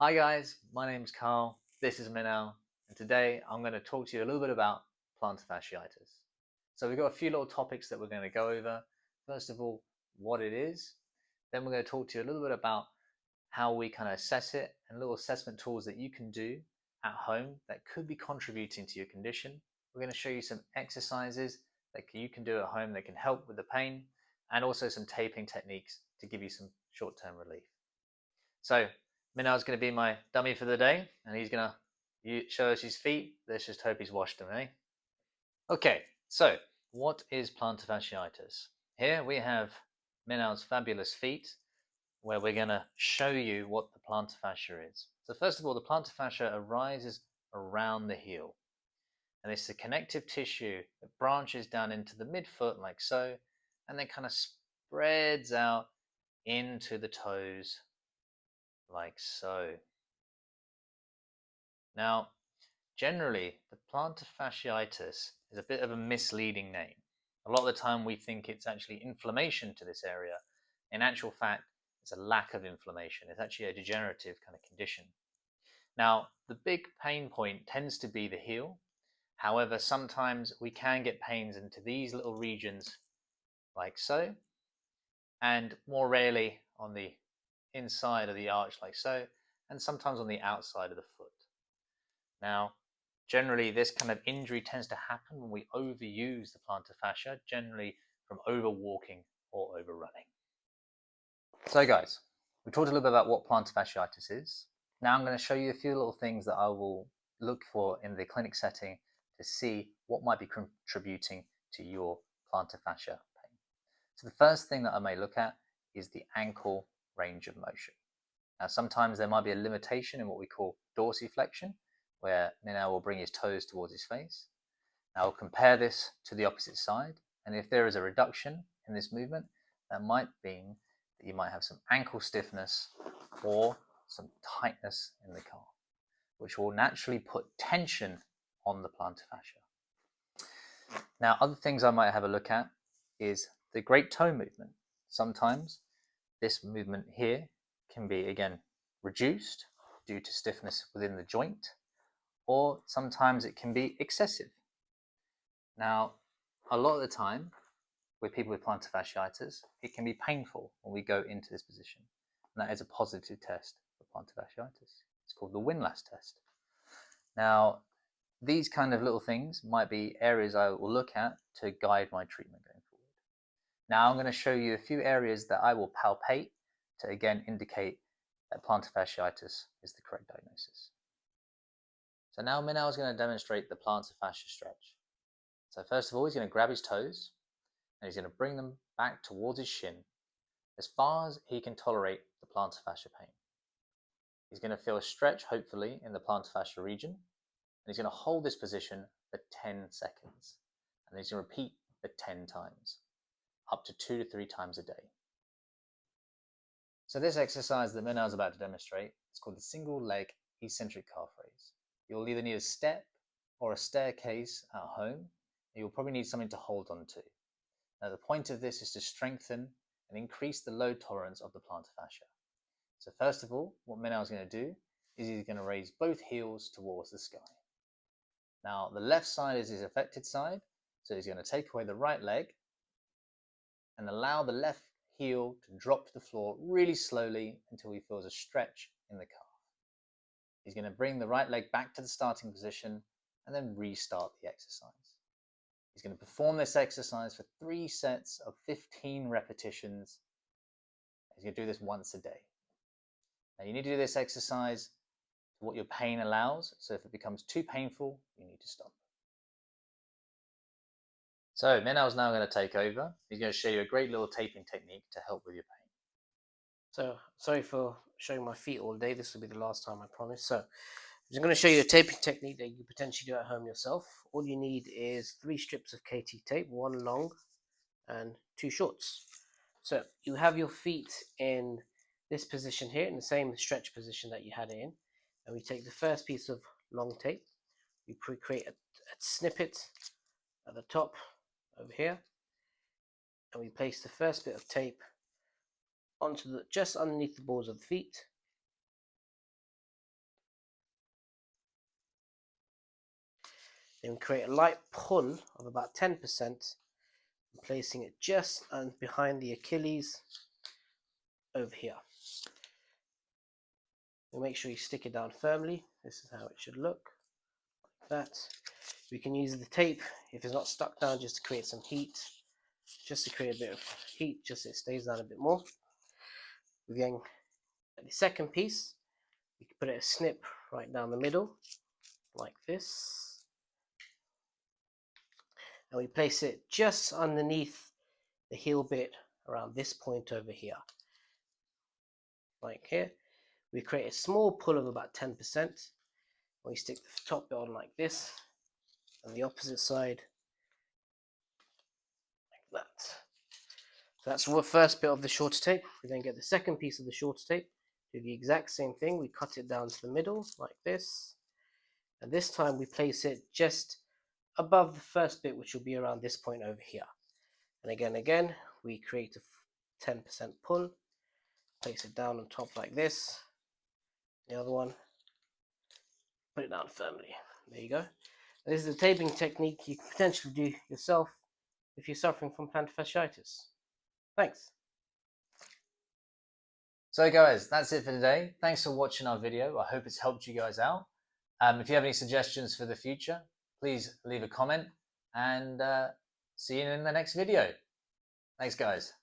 Hi guys, my name's Karl, this is Minhal, and today I'm going to talk to you a little bit about plantar fasciitis. So we've got a few little topics that we're going to go over. First of all, what it is. Then we're going to talk to you a little bit about how we kind of assess it and little assessment tools that you can do at home that could be contributing to your condition. We're going to show you some exercises that you can do at home that can help with the pain, and also some taping techniques to give you some short-term relief. So Minal's going to be my dummy for the day, and he's going to show us his feet. Let's just hope he's washed them, eh? Okay, so what is plantar fasciitis? Here we have Minal's fabulous feet, where we're going to show you what the plantar fascia is. So first of all, the plantar fascia arises around the heel, and it's a connective tissue that branches down into the midfoot like so, and then kind of spreads out into the toes like so. Now, generally, the plantar fasciitis is a bit of a misleading name. A lot of the time we think it's actually inflammation to this area. In actual fact, it's a lack of inflammation. It's actually a degenerative kind of condition. Now, the big pain point tends to be the heel. However, sometimes we can get pains into these little regions like so, and more rarely on the inside of the arch like so, and sometimes on the outside of the foot. Now, generally, this kind of injury tends to happen when we overuse the plantar fascia, generally from overwalking or overrunning. So guys, we talked a little bit about what plantar fasciitis is. Now I'm going to show you a few little things that I will look for in the clinic setting to see what might be contributing to your plantar fascia pain. So the first thing that I may look at is the ankle range of motion. Now sometimes there might be a limitation in what we call dorsiflexion, where Minhal will bring his toes towards his face. Now I'll compare this to the opposite side, and if there is a reduction in this movement, that might mean that you might have some ankle stiffness or some tightness in the calf, which will naturally put tension on the plantar fascia. Now, other things I might have a look at is the great toe movement. Sometimes this movement here can be, again, reduced due to stiffness within the joint, or sometimes it can be excessive. Now, a lot of the time with people with plantar fasciitis, it can be painful when we go into this position, and that is a positive test for plantar fasciitis. It's called the windlass test. Now, these kind of little things might be areas I will look at to guide my treatment going forward. Now I'm going to show you a few areas that I will palpate to again indicate that plantar fasciitis is the correct diagnosis. So now Minhal is going to demonstrate the plantar fascia stretch. So first of all, he's going to grab his toes and he's going to bring them back towards his shin as far as he can tolerate the plantar fascia pain. He's going to feel a stretch, hopefully, in the plantar fascia region, and he's going to hold this position for 10 seconds. And he's going to repeat for 10 times, up to 2 to 3 times a day. So this exercise that Minhal is about to demonstrate is called the single leg eccentric calf raise. You'll either need a step or a staircase at home, and you'll probably need something to hold on to. Now the point of this is to strengthen and increase the load tolerance of the plantar fascia. So first of all, what Minhal is going to do is he's going to raise both heels towards the sky. Now the left side is his affected side, so he's going to take away the right leg and allow the left heel to drop to the floor really slowly until he feels a stretch in the calf. He's going to bring the right leg back to the starting position and then restart the exercise. He's going to perform this exercise for 3 sets of 15 repetitions. He's going to do this once a day. Now you need to do this exercise to what your pain allows, so if it becomes too painful, you need to stop. So Minhal is now going to take over. He's going to show you a great little taping technique to help with your pain. So, sorry for showing my feet all day. This will be the last time, I promise. So, I'm just going to show you a taping technique that you can potentially do at home yourself. All you need is 3 strips of KT tape, 1 long and 2 shorts. So, you have your feet in this position here, in the same stretch position that you had it in. And we take the first piece of long tape. We create a snippet at the top over here. And we place the first bit of tape onto just underneath the balls of the feet, Then create a light pull of about 10%, placing it just behind the Achilles over here. We'll make sure you stick it down firmly. This is how it should look, like that. We can use the tape if it's not stuck down, just to create some heat, just to create a bit of heat, just so it stays down a bit more. We then get the second piece. We can put it a snip right down the middle, like this, and we place it just underneath the heel bit around this point over here, like here. We create a small pull of about 10%. We stick the top bit on like this, and the opposite side like that. So that's the first bit of the shorter tape. We then get the second piece of the shorter tape, do the exact same thing. We cut it down to the middle like this, and this time we place it just above the first bit, which will be around this point over here. And again, we create a 10% pull, place it down on top like this. The other one, put it down firmly. There you go. This is a taping technique you can potentially do yourself if you're suffering from plantar fasciitis. Thanks. So guys, that's it for today. Thanks for watching our video. I hope it's helped you guys out. If you have any suggestions for the future, please leave a comment, and see you in the next video. Thanks guys.